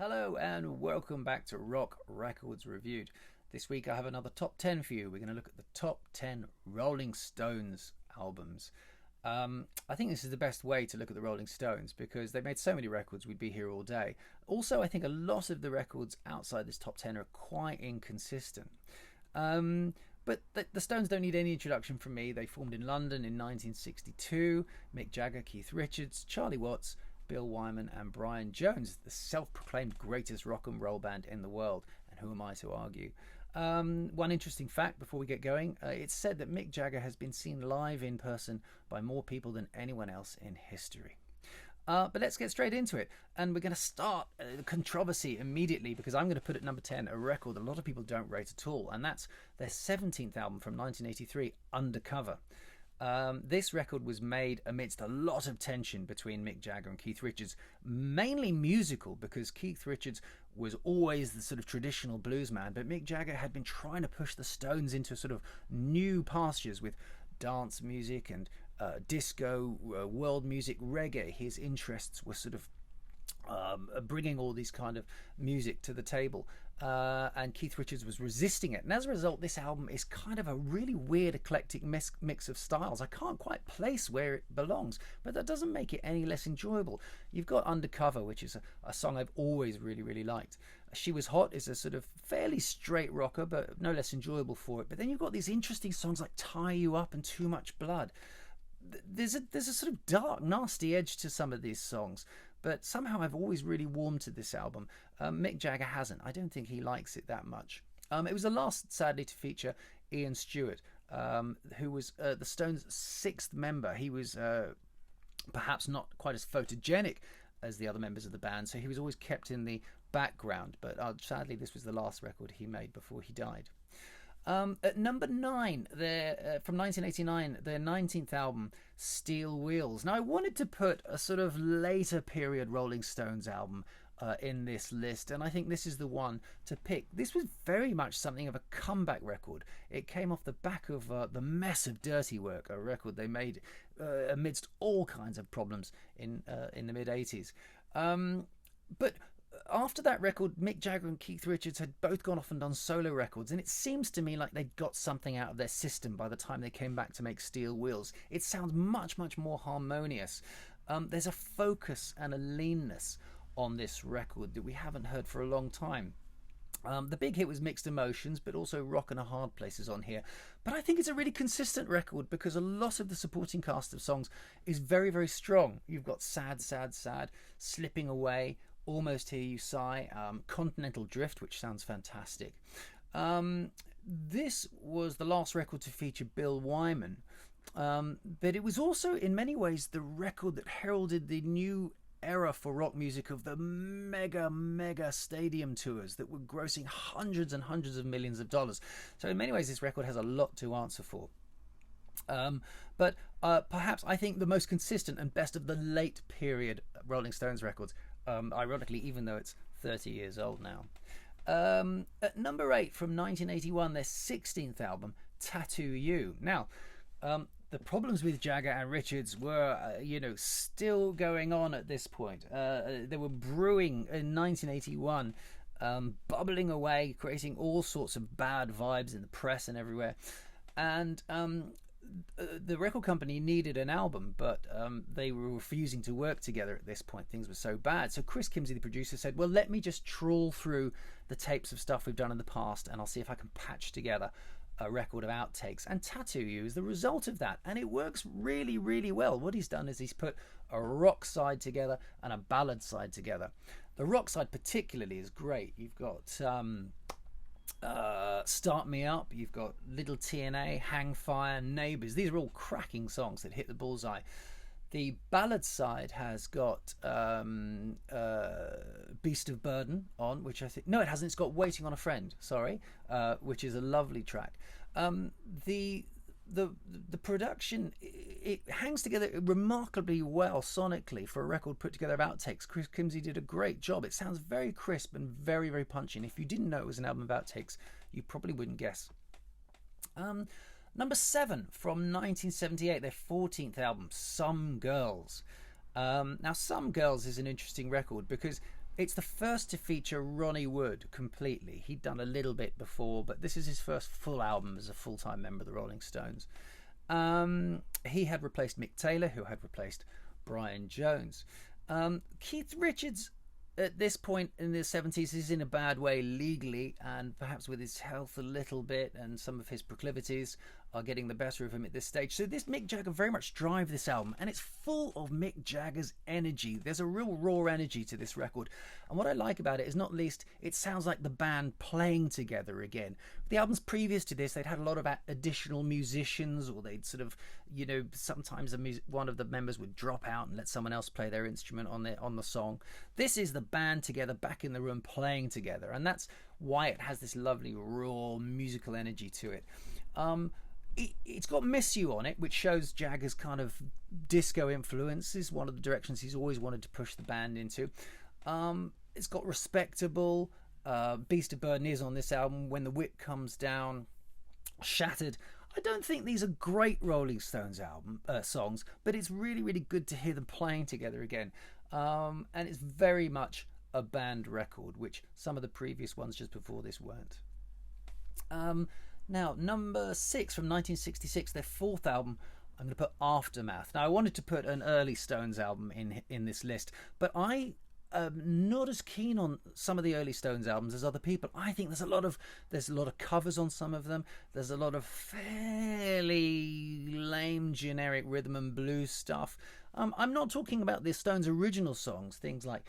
Hello and welcome back to Rock Records Reviewed. This week I have another top 10 for you. We're going to look at the top 10 Rolling Stones albums. I think this is the best way to look at the Rolling Stones because they made so many records we'd be here all day. Also, I think a lot of the records outside this top 10 are quite inconsistent. But the Stones don't need any introduction from me. They formed in London in 1962. Mick Jagger, Keith Richards, Charlie Watts, Bill Wyman and Brian Jones, the self-proclaimed greatest rock and roll band in the world. And who am I to argue? One interesting fact before we get going, it's said that Mick Jagger has been seen live in person by more people than anyone else in history. But let's get straight into it. And we're going to start the controversy immediately because I'm going to put at number 10 a record a lot of people don't rate at all. And that's their 17th album from 1983, Undercover. This record was made amidst a lot of tension between Mick Jagger and Keith Richards, mainly musical because Keith Richards was always the sort of traditional blues man, but Mick Jagger had been trying to push the Stones into sort of new pastures with dance music and disco, world music, reggae. His interests were sort of bringing all these kind of music to the table, and Keith Richards was resisting it, and as a result this album is kind of a really weird eclectic mix of styles. I can't quite place where it belongs, but that doesn't make it any less enjoyable. You've got Undercover, which is a song I've always really liked. She Was Hot is a sort of fairly straight rocker but no less enjoyable for it, but then you've got these interesting songs like Tie You Up and Too Much Blood. There's a sort of dark, nasty edge to some of these songs, but somehow I've always really warmed to this album. Mick Jagger hasn't. I don't think he likes it that much. It was the last, sadly, to feature Ian Stewart, who was the Stones' sixth member. He was perhaps not quite as photogenic as the other members of the band, so he was always kept in the background, but sadly this was the last record he made before he died. At number 9, from 1989, their 19th album, Steel Wheels. Now, I wanted to put a sort of later period Rolling Stones album in this list, and I think this is the one to pick. This was very much something of a comeback record. It came off the back of The Mess of Dirty Work, a record they made amidst all kinds of problems in the mid-80s. But after that record, Mick Jagger and Keith Richards had both gone off and done solo records, and it seems to me like they'd got something out of their system by the time they came back to make Steel Wheels. It sounds much more harmonious. There's a focus and a leanness on this record that we haven't heard for a long time. The big hit was Mixed Emotions, but also Rock and a Hard Place is on here. But I think it's a really consistent record because a lot of the supporting cast of songs is very strong. You've got Sad, Sad, Sad, Slipping Away, Almost Hear You Sigh, Continental Drift, which sounds fantastic. This was the last record to feature Bill Wyman, but it was also in many ways the record that heralded the new era for rock music of the mega stadium tours that were grossing hundreds and hundreds of millions of dollars. So in many ways this record has a lot to answer for. But perhaps I think the most consistent and best of the late period Rolling Stones records, ironically, even though it's 30 years old now. At number 8 from 1981, their 16th album, Tattoo You. Now, the problems with Jagger and Richards were, still going on at this point. They were brewing in 1981, bubbling away, creating all sorts of bad vibes in the press and everywhere. And the record company needed an album, but they were refusing to work together at this point. Things were so bad. So Chris Kimsey, the producer, said, well, let me just trawl through the tapes of stuff we've done in the past and I'll see if I can patch together a record of outtakes. And Tattoo You is the result of that, and it works really well. What he's done is he's put a rock side together and a ballad side together. The rock side particularly is great. You've got Start Me Up, you've got Little TNA, Hang Fire, Neighbours. These are all cracking songs that hit the bullseye. The ballad side has got Beast of Burden on, which I think... No, it hasn't. It's got Waiting on a Friend, sorry, which is a lovely track. The production, it hangs together remarkably well sonically for a record put together of outtakes. Chris Kimsey did a great job. It sounds very crisp and very punchy, and if you didn't know it was an album of outtakes, you probably wouldn't guess. Number 7 from 1978, their 14th album, Some Girls. Now, Some Girls is an interesting record because It's the first to feature Ronnie Wood completely. He'd done a little bit before, but this is his first full album as a full-time member of the Rolling Stones. He had replaced Mick Taylor, who had replaced Brian Jones. Keith Richards, at this point in the 70s, is in a bad way legally, and perhaps with his health a little bit, and some of his proclivities are getting the better of him at this stage. So this Mick Jagger very much drive this album, and it's full of Mick Jagger's energy. There's a real raw energy to this record, and what I like about it is not least it sounds like the band playing together again. The albums previous to this, they'd had a lot of additional musicians, or they'd sort of, you know, sometimes one of the members would drop out and let someone else play their instrument on the song. This is the band together back in the room playing together, and that's why it has this lovely raw musical energy to it. It's got Miss You on it, which shows Jagger's kind of disco influences, one of the directions he's always wanted to push the band into. It's got Respectable, Beast of Burden is on this album, When the Whip Comes Down, Shattered. I don't think these are great Rolling Stones songs, but it's really, really good to hear them playing together again. And it's very much a band record, which some of the previous ones just before this weren't. Now, number 6 from 1966, their fourth album, I'm going to put Aftermath. Now, I wanted to put an early Stones album in this list, but I am not as keen on some of the early Stones albums as other people. I think there's a lot of covers on some of them. There's a lot of fairly lame, generic rhythm and blues stuff. I'm not talking about the Stones' original songs, things like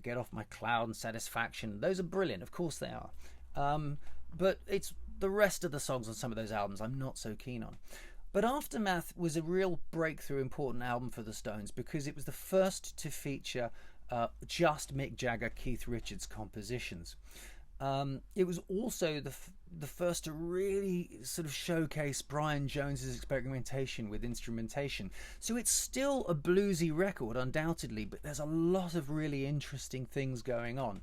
Get Off My Cloud and Satisfaction. Those are brilliant, of course they are. But it's the rest of the songs on some of those albums I'm not so keen on. But Aftermath was a real breakthrough, important album for the Stones because it was the first to feature just Mick Jagger, Keith Richards compositions. It was also the first to really sort of showcase Brian Jones's experimentation with instrumentation. So it's still a bluesy record, undoubtedly, but there's a lot of really interesting things going on.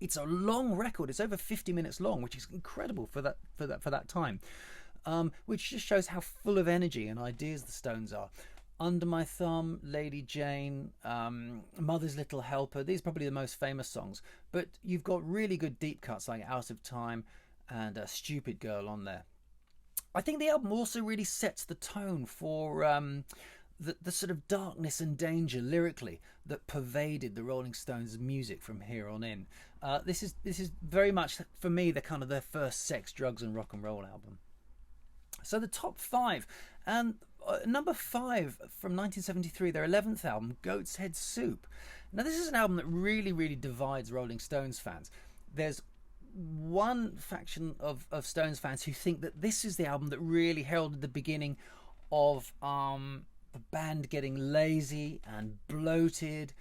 It's a long record. It's over 50 minutes long, which is incredible for that time. Which just shows how full of energy and ideas the Stones are. Under My Thumb, Lady Jane, Mother's Little Helper. These are probably the most famous songs. But you've got really good deep cuts like Out of Time and Stupid Girl on there. I think the album also really sets the tone for the sort of darkness and danger lyrically that pervaded the Rolling Stones' music from here on in. This is very much, for me, the kind of their first sex, drugs and rock and roll album. So the top 5, and number 5 from 1973, their 11th album, Goat's Head Soup. Now this is an album that really, really divides Rolling Stones fans. There's one faction of Stones fans who think that this is the album that really heralded the beginning of the band getting lazy and bloated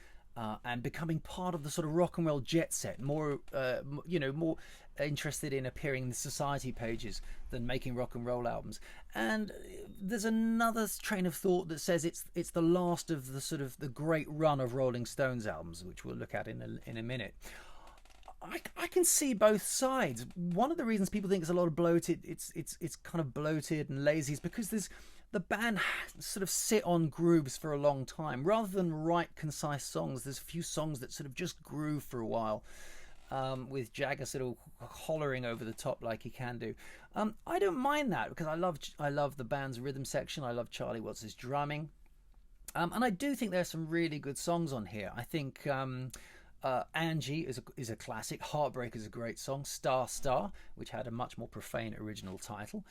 and becoming part of the sort of rock and roll jet set, more interested in appearing in the society pages than making rock and roll albums. And there's another train of thought that says it's the last of the sort of the great run of Rolling Stones albums, which we'll look at in a minute. I can see both sides. One of the reasons people think it's a lot of bloated, it's kind of bloated and lazy, is because the band sort of sit on grooves for a long time. Rather than write concise songs, there's a few songs that sort of just groove for a while, with Jagger sort of hollering over the top like he can do. I don't mind that because I love the band's rhythm section. I love Charlie Watts' drumming. And I do think there are some really good songs on here. I think Angie is a classic. Heartbreak is a great song. Star Star, which had a much more profane original title.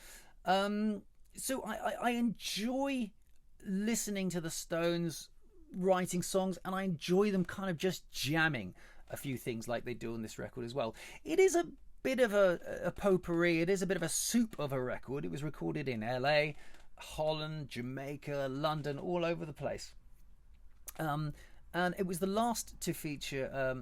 So I enjoy listening to the Stones writing songs, and I enjoy them kind of just jamming a few things like they do on this record as well. It is a bit of a potpourri. It is a bit of a soup of a record. It was recorded in LA, Holland, Jamaica, London, all over the place. And it was the last to feature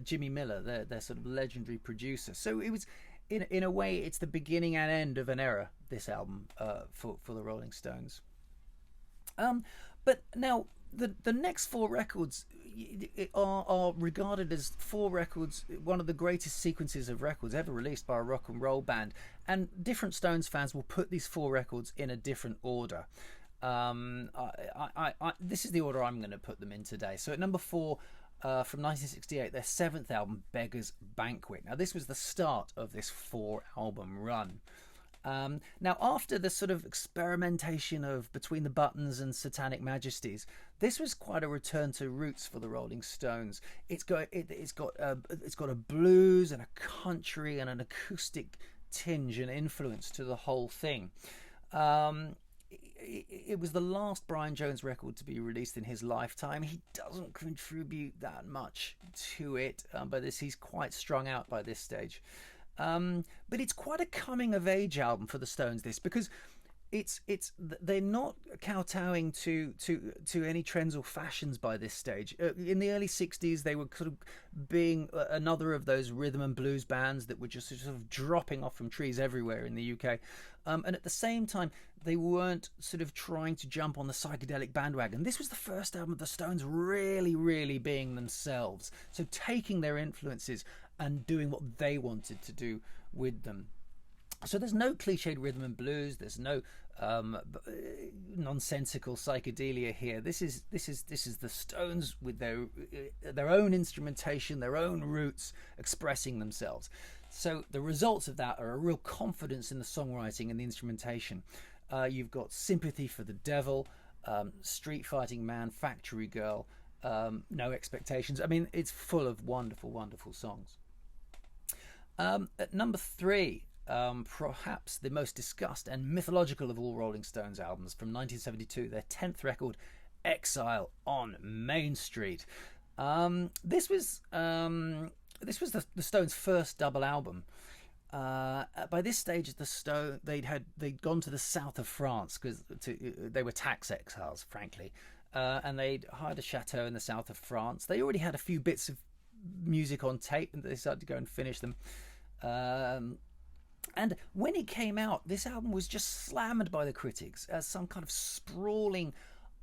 Jimmy Miller, their sort of legendary producer. So it was, in a way, it's the beginning and end of an era, this album, for the Rolling Stones. But now, the next 4 records are regarded as 4 records, one of the greatest sequences of records ever released by a rock and roll band. And different Stones fans will put these 4 records in a different order. This is the order I'm going to put them in today. So at number 4, from 1968, their seventh album, Beggars Banquet. Now, this was the start of this 4-album run. Now, after the sort of experimentation of Between the Buttons and Satanic Majesties, this was quite a return to roots for the Rolling Stones. It's got a blues and a country and an acoustic tinge and influence to the whole thing. It was the last Brian Jones record to be released in his lifetime. He doesn't contribute that much to it, but he's quite strung out by this stage. But it's quite a coming of age album for the Stones, this, because they're not kowtowing to any trends or fashions by this stage. In the early 60s, they were sort of being another of those rhythm and blues bands that were just sort of dropping off from trees everywhere in the UK. And at the same time, they weren't sort of trying to jump on the psychedelic bandwagon. This was the first album of the Stones really, really being themselves. So taking their influences and doing what they wanted to do with them. So there's no cliched rhythm and blues. There's no nonsensical psychedelia here. This is the Stones with their own instrumentation, their own roots, expressing themselves. So the results of that are a real confidence in the songwriting and the instrumentation. You've got Sympathy for the Devil, Street Fighting Man, Factory Girl, No Expectations. I mean, it's full of wonderful, wonderful songs. At number 3, perhaps the most discussed and mythological of all Rolling Stones albums, from 1972, their 10th record, Exile on Main Street. This was the Stones' first double album. By this stage, they'd gone to the south of France because they were tax exiles, frankly, and they'd hired a chateau in the south of France. They already had a few bits of music on tape, and they decided to go and finish them. And when it came out, this album was just slammed by the critics as some kind of sprawling,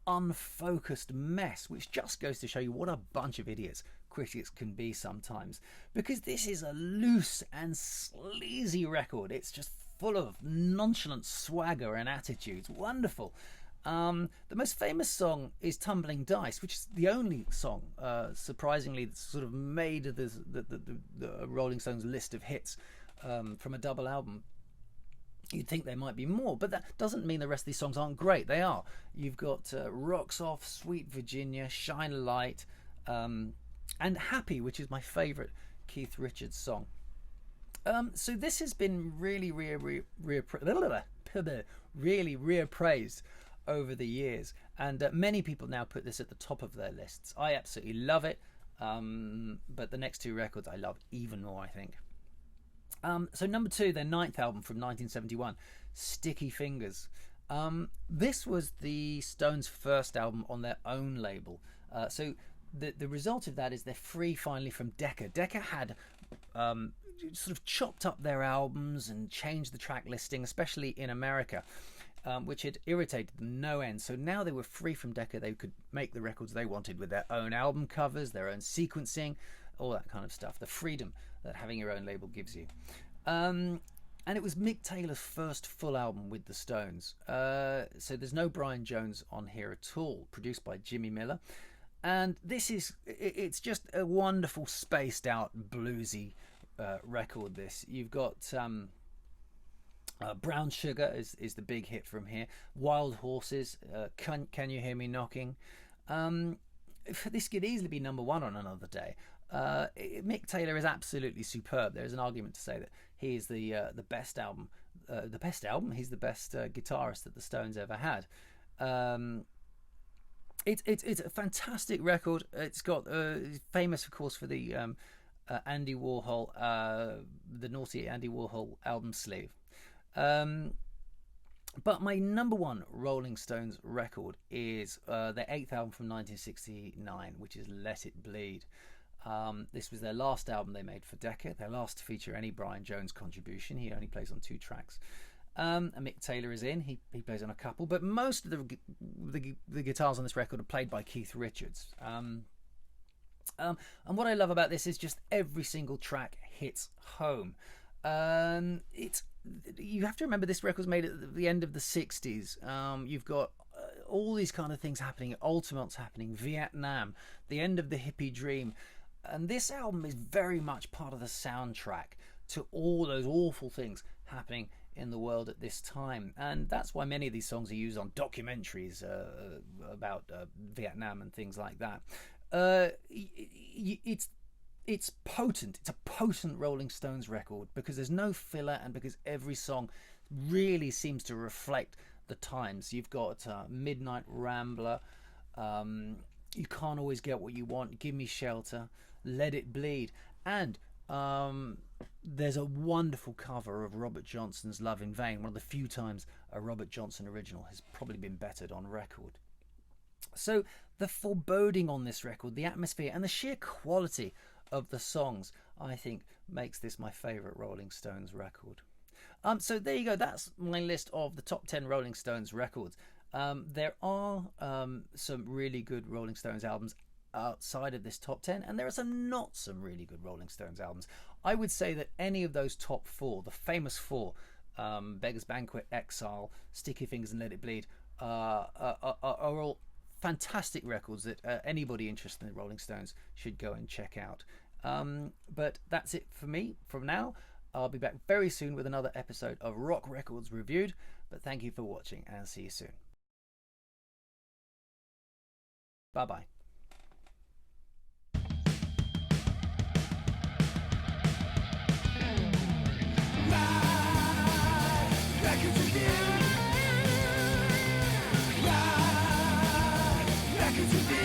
unfocused mess, which just goes to show you what a bunch of idiots critics can be sometimes, because this is a loose and sleazy record. It's just full of nonchalant swagger and attitudes. Wonderful. The most famous song is Tumbling Dice, which is the only song, surprisingly, that's sort of made the Rolling Stones list of hits from a double album. You'd think there might be more, but that doesn't mean the rest of these songs aren't great. They are. You've got Rocks Off, Sweet Virginia, Shine a Light, and Happy, which is my favourite Keith Richards song. So this has been really reappraised over the years, and many people now put this at the top of their lists. I absolutely love it, but the next 2 records I love even more, I think. So number 2, their 9th album from 1971, Sticky Fingers. This was the Stones' first album on their own label. So the result of that is they're free finally from Decca. Decca had sort of chopped up their albums and changed the track listing, especially in America, which had irritated them no end. So now they were free from Decca. They could make the records they wanted with their own album covers, their own sequencing, all that kind of stuff. The freedom that having your own label gives you. And it was Mick Taylor's first full album with the Stones. So there's no Brian Jones on here at all, produced by Jimmy Miller. And it's just a wonderful spaced out bluesy record. This you've got Brown Sugar is the big hit from here. Wild Horses, Can You Hear Me Knocking? This could easily be number 1 on another day. Mick Taylor is absolutely superb. There's an argument to say that he is the best album. He's the best guitarist that the Stones ever had. It's a fantastic record. It's got famous, of course, for the Andy Warhol, the naughty Andy Warhol album sleeve. But my number 1 Rolling Stones record is their 8th album from 1969, which is Let It Bleed. This was their last album they made for Decca, their last to feature any Brian Jones contribution. He only plays on 2 tracks. And Mick Taylor is in. He plays on a couple, but most of the guitars on this record are played by Keith Richards. And what I love about this is just every single track hits home. You have to remember this record was made at the end of the 60s. You've got all these kind of things happening, Ultimate's happening, Vietnam, the end of the hippie dream. And this album is very much part of the soundtrack to all those awful things happening in the world at this time. And that's why many of these songs are used on documentaries about Vietnam and things like that. It's potent. It's a potent Rolling Stones record because there's no filler and because every song really seems to reflect the times. You've got Midnight Rambler, You Can't Always Get What You Want, Give Me Shelter, Let It Bleed, and there's a wonderful cover of Robert Johnson's Love in Vain, one of the few times a Robert Johnson original has probably been bettered on record. So the foreboding on this record, the atmosphere and the sheer quality of the songs, I think makes this my favourite Rolling Stones record. So there you go, that's my list of the top 10 Rolling Stones records. There are some really good Rolling Stones albums outside of this top 10, and there are some really good Rolling Stones albums. I would say that any of those top four, the famous four, Beggars Banquet, Exile, Sticky Fingers and Let It Bleed, are all fantastic records that anybody interested in the Rolling Stones should go and check out. But that's it for me from now. I'll be back very soon with another episode of Rock Records Reviewed, but thank you for watching and see you soon. Bye bye. Records Reviewed.